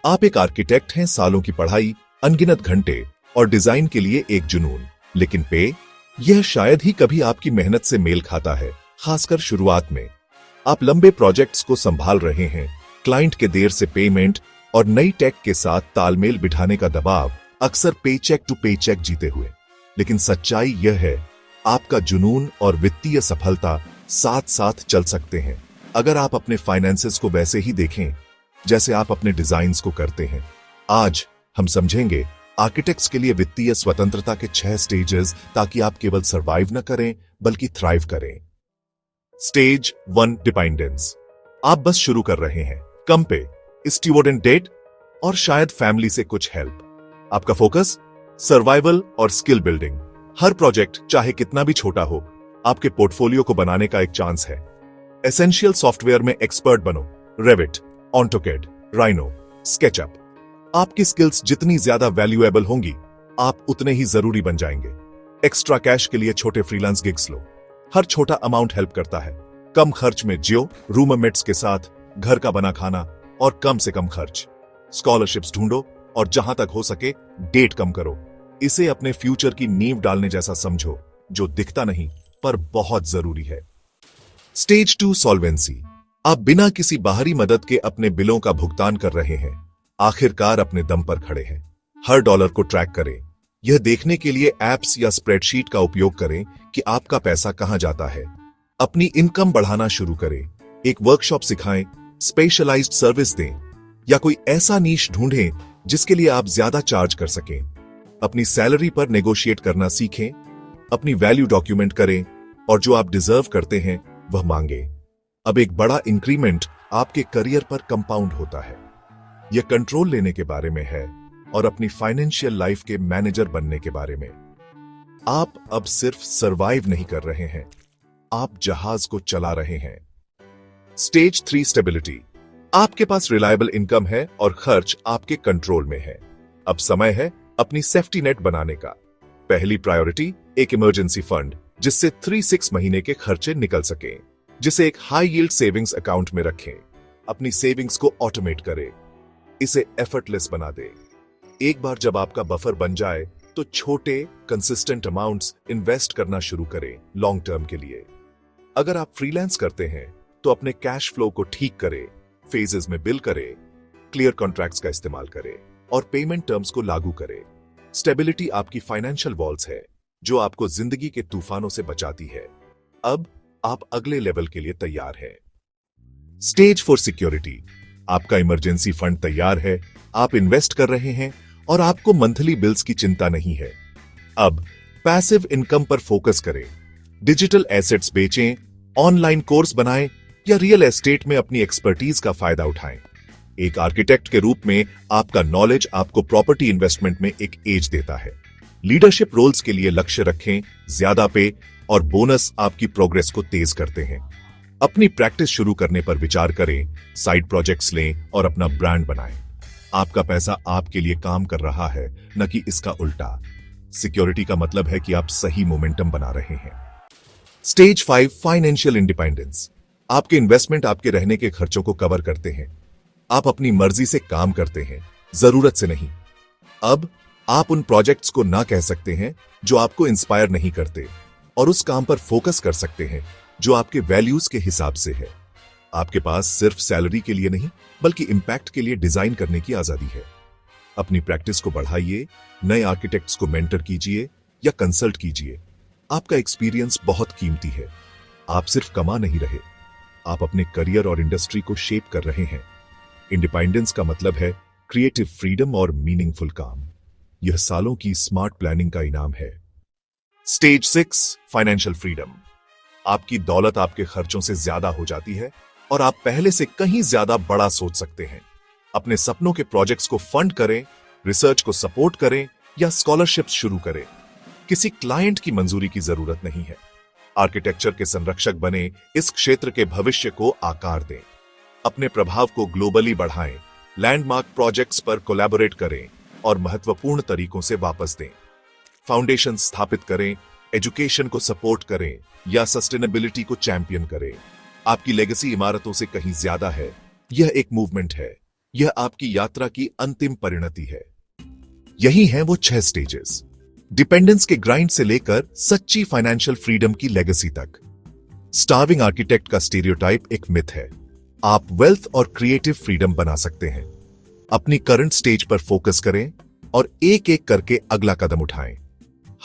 आप एक आर्किटेक्ट हैं, सालों की पढ़ाई, अनगिनत घंटे और डिजाइन के लिए एक जुनून, लेकिन पे, यह शायद ही कभी आपकी मेहनत से मेल खाता है, खासकर शुरुआत में। आप लंबे प्रोजेक्ट्स को संभाल रहे हैं, क्लाइंट के देर से पेमेंट और नई टेक के साथ तालमेल बिठाने का दबाव, अक्सर पेचेक टू पेचेक जीते हुए। लेकिन सच्चाई यह है, आपका जुनून और वित्तीय सफलता साथ साथ चल सकते हैं, अगर आप अपने फाइनेंसेस को वैसे ही देखें जैसे आप अपने डिजाइन्स को करते हैं। आज हम समझेंगे आर्किटेक्ट्स के लिए वित्तीय स्वतंत्रता के 6 स्टेजेस, ताकि आप केवल सर्वाइव न करें बल्कि थ्राइव करें। Stage 1, dependence. आप बस शुरू कर रहे हैं, कम पे, स्टीवर्ड डेट और शायद फैमिली से कुछ हेल्प। आपका फोकस सर्वाइवल और स्किल बिल्डिंग। हर प्रोजेक्ट चाहे कितना भी छोटा हो, आपके पोर्टफोलियो को बनाने का एक चांस है। एसेंशियल सॉफ्टवेयर में एक्सपर्ट बनो, रेविट, ऑटोकैड, राइनो, स्केचअप। आपकी स्किल्स जितनी ज्यादा वैल्यूएबल होंगी, आप उतने ही जरूरी बन जाएंगे। एक्स्ट्रा कैश के लिए छोटे फ्रीलांस गिग्स लो, हर छोटा अमाउंट हेल्प करता है। कम खर्च में जियो, रूममेट्स के साथ, घर का बना खाना और कम से कम खर्च। स्कॉलरशिप्स ढूंढो और जहां तक हो सके डेट कम करो। इसे अपने फ्यूचर की नींव डालने जैसा समझो, जो दिखता नहीं पर बहुत जरूरी है। Stage 2, solvency. आप बिना किसी बाहरी मदद के अपने बिलों का भुगतान कर रहे हैं, आखिरकार अपने दम पर खड़े हैं। हर डॉलर को ट्रैक करें, यह देखने के लिए एप्स या स्प्रेडशीट का उपयोग करें कि आपका पैसा कहां जाता है। अपनी इनकम बढ़ाना शुरू करें, एक वर्कशॉप सिखाएं, स्पेशलाइज्ड सर्विस दें या कोई ऐसा नीश ढूंढें जिसके लिए आप ज्यादा चार्ज कर सकें। अपनी सैलरी पर नेगोशिएट करना सीखें, अपनी वैल्यू डॉक्यूमेंट करें और जो आप डिजर्व करते हैं वह मांगे। अब एक बड़ा इंक्रीमेंट आपके करियर पर कंपाउंड होता है। यह कंट्रोल लेने के बारे में है और अपनी फाइनेंशियल लाइफ के मैनेजर बनने के बारे में। आप अब सिर्फ सरवाइव नहीं कर रहे हैं, आप जहाज को चला रहे हैं। Stage 3, stability. आपके पास रिलायबल इनकम है और खर्च आपके कंट्रोल में है। अब समय है अपनी सेफ्टी नेट बनाने का। पहली प्रायोरिटी, एक इमरजेंसी फंड, जिससे 3-6 महीने के खर्चे निकल सके, जिसे एक हाई यील्ड सेविंग्स अकाउंट में रखें। अपनी सेविंग्स को ऑटोमेट करें, इसे एफर्टलेस बना दे। एक बार जब आपका बफर बन जाए तो छोटे कंसिस्टेंट अमाउंट्स इन्वेस्ट करना शुरू करें लॉन्ग टर्म के लिए। अगर आप फ्रीलांस करते हैं तो अपने कैश फ्लो को ठीक करें, फेजेस में बिल करें, क्लियर कॉन्ट्रैक्ट्स का इस्तेमाल करें और पेमेंट टर्म्स को लागू करें। स्टेबिलिटी आपकी फाइनेंशियल वॉल्स है, जो आपको जिंदगी के तूफानों से बचाती है। अब आप अगले लेवल के लिए तैयार हैं। Stage 4, security. आपका इमरजेंसी फंड तैयार है, आप इन्वेस्ट कर रहे हैं और आपको मंथली बिल्स की चिंता नहीं है। अब पैसिव इनकम पर फोकस करें, डिजिटल एसेट्स बेचें, ऑनलाइन कोर्स बनाएं या रियल एस्टेट में अपनी एक्सपर्टीज का फायदा उठाएं। एक आर्किटेक्ट के रूप में आपका नॉलेज आपको प्रॉपर्टी इन्वेस्टमेंट में एक एज देता है। लीडरशिप रोल्स के लिए लक्ष्य रखें, ज्यादा पे और बोनस आपकी प्रोग्रेस को तेज करते हैं। अपनी प्रैक्टिस शुरू करने पर विचार करें, साइड प्रोजेक्ट्स लें और अपना ब्रांड बनाएं। आपका पैसा आपके लिए काम कर रहा है, न कि इसका उल्टा। सिक्योरिटी का मतलब है कि आप सही मोमेंटम बना रहे हैं। Stage 5, financial independence. आपके इन्वेस्टमेंट आपके रहने के खर्चों को कवर करते हैं। आप अपनी मर्जी से काम करते हैं, जरूरत से नहीं। अब आप उन प्रोजेक्ट्स को ना कह सकते हैं जो आपको इंस्पायर नहीं करते और उस काम पर फोकस कर सकते हैं जो आपके वैल्यूज के हिसाब से है। आपके पास सिर्फ सैलरी के लिए नहीं बल्कि इंपैक्ट के लिए डिजाइन करने की आजादी है। अपनी प्रैक्टिस को बढ़ाइए, नए आर्किटेक्ट्स को मेंटर कीजिए या कंसल्ट कीजिए। आपका एक्सपीरियंस बहुत कीमती है। आप सिर्फ कमा नहीं रहे, आप अपने करियर और इंडस्ट्री को शेप कर रहे हैं। इंडिपेंडेंस का मतलब है क्रिएटिव फ्रीडम और मीनिंगफुल काम। यह सालों की स्मार्ट प्लानिंग का इनाम है। Stage 6, financial freedom. आपकी दौलत आपके खर्चों से ज्यादा हो जाती है और आप पहले से कहीं ज्यादा बड़ा सोच सकते हैं। अपने सपनों के प्रोजेक्ट्स को फंड करें, रिसर्च को सपोर्ट करें या स्कॉलरशिप्स शुरू करें। किसी क्लाइंट की मंजूरी की जरूरत नहीं है। आर्किटेक्चर के संरक्षक बने, इस क्षेत्र के भविष्य को आकार दें। अपने प्रभाव को ग्लोबली बढ़ाएं, लैंडमार्क प्रोजेक्ट्स पर कोलैबोरेट करें और महत्वपूर्ण तरीकों से वापस दें। फाउंडेशन स्थापित करें, एजुकेशन को सपोर्ट करें या सस्टेनेबिलिटी को चैंपियन करें। आपकी लेगेसी इमारतों से कहीं ज्यादा है, यह एक मूवमेंट है। यह आपकी यात्रा की अंतिम परिणति है। यही हैं वो 6 स्टेजेस, डिपेंडेंस के ग्राइंड से लेकर सच्ची फाइनेंशियल फ्रीडम की लेगेसी तक। स्टार्विंग आर्किटेक्ट का स्टीरियोटाइप एक मिथ है। आप वेल्थ और क्रिएटिव फ्रीडम बना सकते हैं। अपनी करंट स्टेज पर फोकस करें और एक एक करके अगला कदम उठाएं।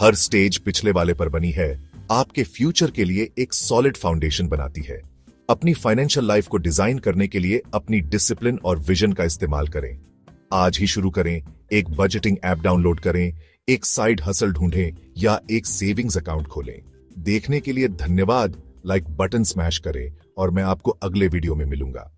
हर स्टेज पिछले वाले पर बनी है, आपके फ्यूचर के लिए एक सॉलिड फाउंडेशन बनाती है। अपनी फाइनेंशियल लाइफ को डिजाइन करने के लिए अपनी डिसिप्लिन और विजन का इस्तेमाल करें। आज ही शुरू करें, एक बजटिंग ऐप डाउनलोड करें, एक साइड हसल ढूंढें या एक सेविंग्स अकाउंट खोलें। देखने के लिए धन्यवाद। लाइक बटन स्मैश करें और मैं आपको अगले वीडियो में मिलूंगा।